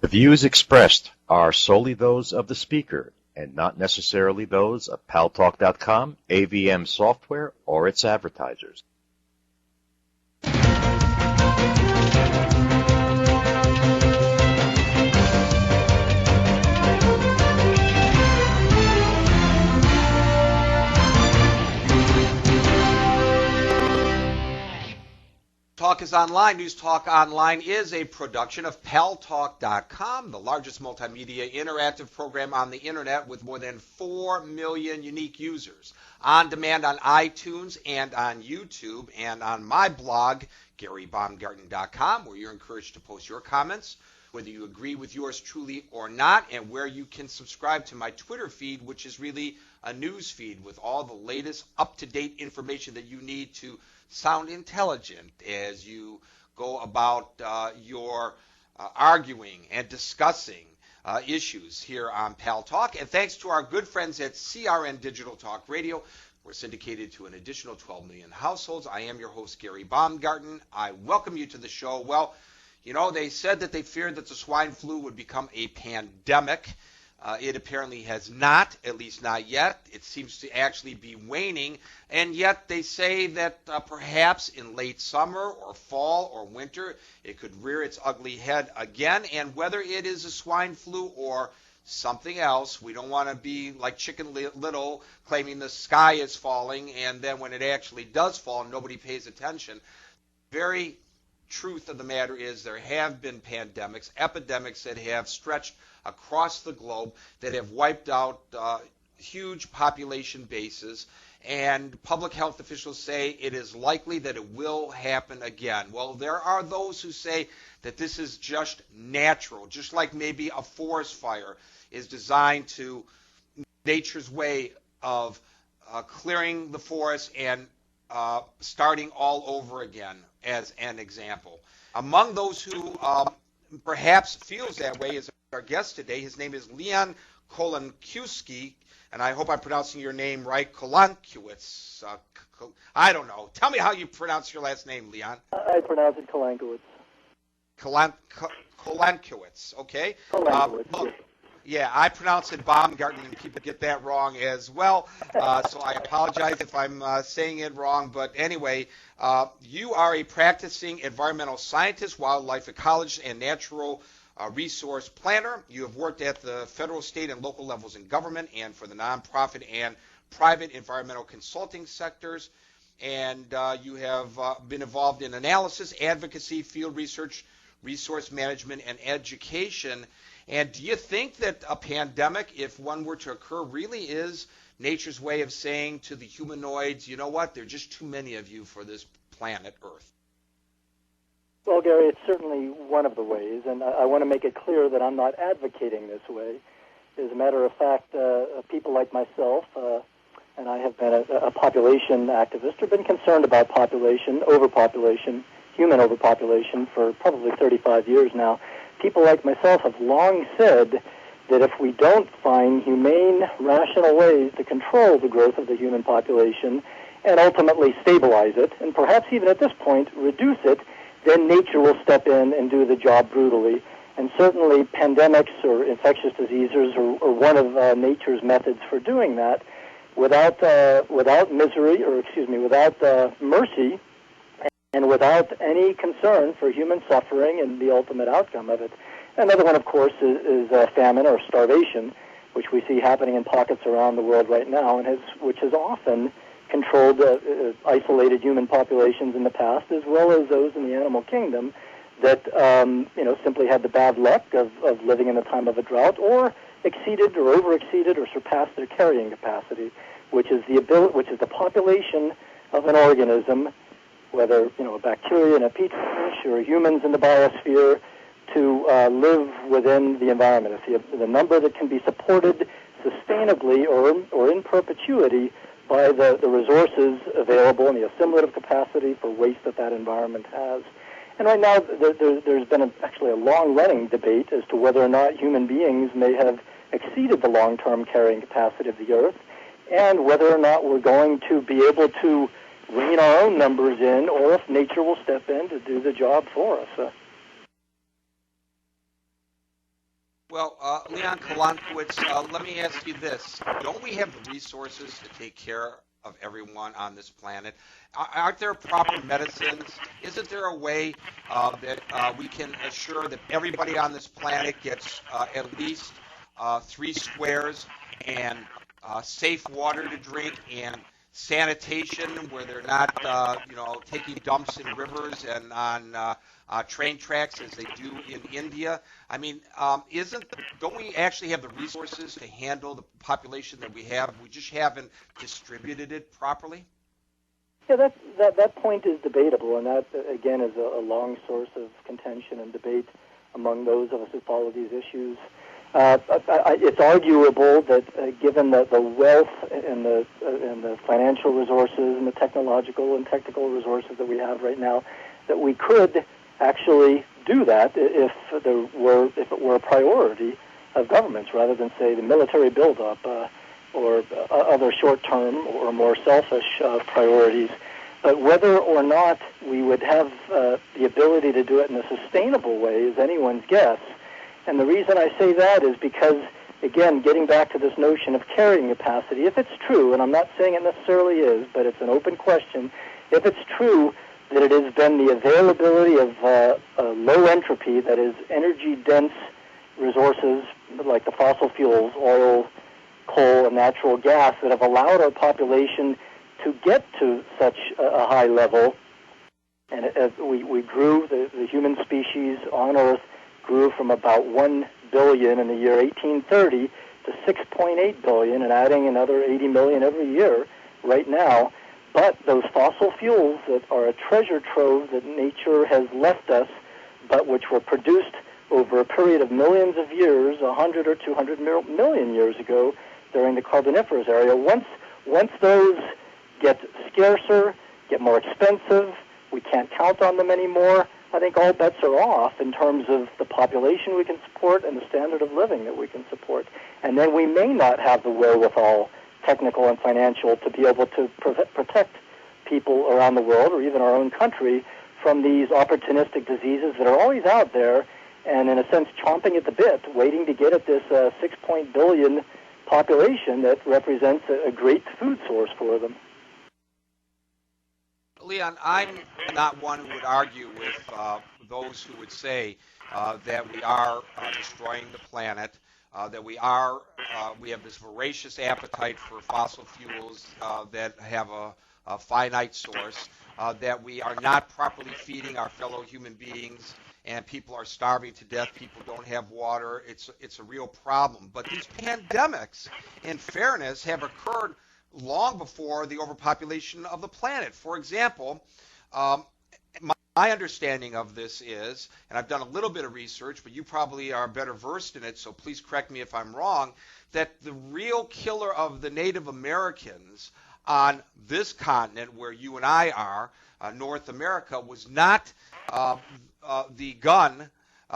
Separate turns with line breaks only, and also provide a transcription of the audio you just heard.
The views expressed are solely those of the speaker and not necessarily those of Paltalk.com, AVM Software, or its advertisers.
Talk is Online. News Talk Online is a production of Paltalk.com, the largest multimedia interactive program on the internet with more than 4 million unique users. On demand on iTunes and on YouTube and on my blog, GaryBaumgarten.com, where you're encouraged to post your comments, whether you agree with yours truly or not, and where you can subscribe to my Twitter feed, which is really a news feed with all the latest up-to-date information that you need to sound intelligent as you go about your arguing and discussing issues here on Paltalk. And thanks to our good friends at CRN Digital Talk Radio, we're syndicated to an additional 12 million households. I am your host, Gary Baumgarten. I welcome you to the show. Well, you know, they said that they feared that the swine flu would become a pandemic. It apparently has not, at least not yet. It seems to actually be waning, and yet they say that perhaps in late summer or fall or winter, it could rear its ugly head again, and whether it is a swine flu or something else, we don't want to be like Chicken Little claiming the sky is falling, and then when it actually does fall, nobody pays attention. Very truth of the matter is there have been pandemics, epidemics that have stretched across the globe that have wiped out huge population bases, and public health officials say it is likely that it will happen again. Well, there are those who say that this is just natural, just like maybe a forest fire is designed to nature's way of clearing the forest and starting all over again, as an example. Among those who perhaps feels that way is our guest today. His name is Leon Kolankiewicz, and I hope I'm pronouncing your name right, Kolankiewicz. I don't know. Tell me how you pronounce your last name, Leon.
I pronounce it Kolankiewicz.
Kolankiewicz, okay.
Kolankiewicz,
Look, yeah, I pronounce it Baumgarten, and people get that wrong as well. So I apologize if I'm saying it wrong. But anyway, you are a practicing environmental scientist, wildlife ecologist, and natural resource planner. You have worked at the federal, state, and local levels in government and for the nonprofit and private environmental consulting sectors. And you have been involved in analysis, advocacy, field research, resource management, and education. And do you think that a pandemic, if one were to occur, really is nature's way of saying to the humanoids, you know what, there are just too many of you for this planet Earth?
Well, Gary, it's certainly one of the ways, and I want to make it clear that I'm not advocating this way. As a matter of fact, people like myself, and I have been a population activist, have been concerned about overpopulation, human overpopulation for probably 35 years now. People like myself have long said that if we don't find humane, rational ways to control the growth of the human population and ultimately stabilize it, and perhaps even at this point reduce it, then nature will step in and do the job brutally. And certainly pandemics or infectious diseases are one of nature's methods for doing that without mercy, and without any concern for human suffering and the ultimate outcome of it. Another one, of course, is famine or starvation, which we see happening in pockets around the world right now, and which has often controlled isolated human populations in the past, as well as those in the animal kingdom that simply had the bad luck of living in the time of a drought, or exceeded or overexceeded or surpassed their carrying capacity, which is the population of an organism, whether a bacteria in a petri dish or humans in the biosphere, to live within the environment. It's the number that can be supported sustainably or in perpetuity by the resources available and the assimilative capacity for waste that environment has. And right now, there's been actually a long-running debate as to whether or not human beings may have exceeded the long-term carrying capacity of the Earth, and whether or not we're going to be able to rein our own numbers in, or if nature will step in to do the job for us.
Well, Leon Kolankiewicz, let me ask you this. Don't we have the resources to take care of everyone on this planet? Aren't there proper medicines? Isn't there a way that we can assure that everybody on this planet gets at least 3 squares and safe water to drink and sanitation where they're not, taking dumps in rivers and on train tracks as they do in India? I mean, don't we actually have the resources to handle the population that we have? We just haven't distributed it properly.
Yeah, that point is debatable, and that again is a long source of contention and debate among those of us who follow these issues. It's arguable that given the wealth and the financial resources and the technological and technical resources that we have right now, that we could actually do that if it were a priority of governments rather than, say, the military buildup or other short-term or more selfish priorities. But whether or not we would have the ability to do it in a sustainable way is anyone's guess. And the reason I say that is because, again, getting back to this notion of carrying capacity, if it's true, and I'm not saying it necessarily is, but it's an open question, if it's true that it has been the availability of low entropy, that is energy-dense resources like the fossil fuels, oil, coal, and natural gas that have allowed our population to get to such a high level, and as we grew, the human species on Earth grew from about 1 billion in the year 1830 to 6.8 billion, and adding another 80 million every year right now. But those fossil fuels that are a treasure trove that nature has left us, but which were produced over a period of millions of years, 100 or 200 million years ago during the Carboniferous era, once those get scarcer, get more expensive, we can't count on them anymore, I think all bets are off in terms of the population we can support and the standard of living that we can support. And then we may not have the wherewithal, technical and financial, to be able to protect people around the world or even our own country from these opportunistic diseases that are always out there and, in a sense, chomping at the bit, waiting to get at this 6 billion population that represents a great food source for them.
Leon, I'm not one who would argue with those who would say that we are destroying the planet, that we have this voracious appetite for fossil fuels that have a finite source, that we are not properly feeding our fellow human beings, and people are starving to death. People don't have water. It's a real problem. But these pandemics, in fairness, have occurred long before the overpopulation of the planet. For example, my understanding of this is, and I've done a little bit of research, but you probably are better versed in it, so please correct me if I'm wrong, that the real killer of the Native Americans on this continent where you and I are, North America, was not the gun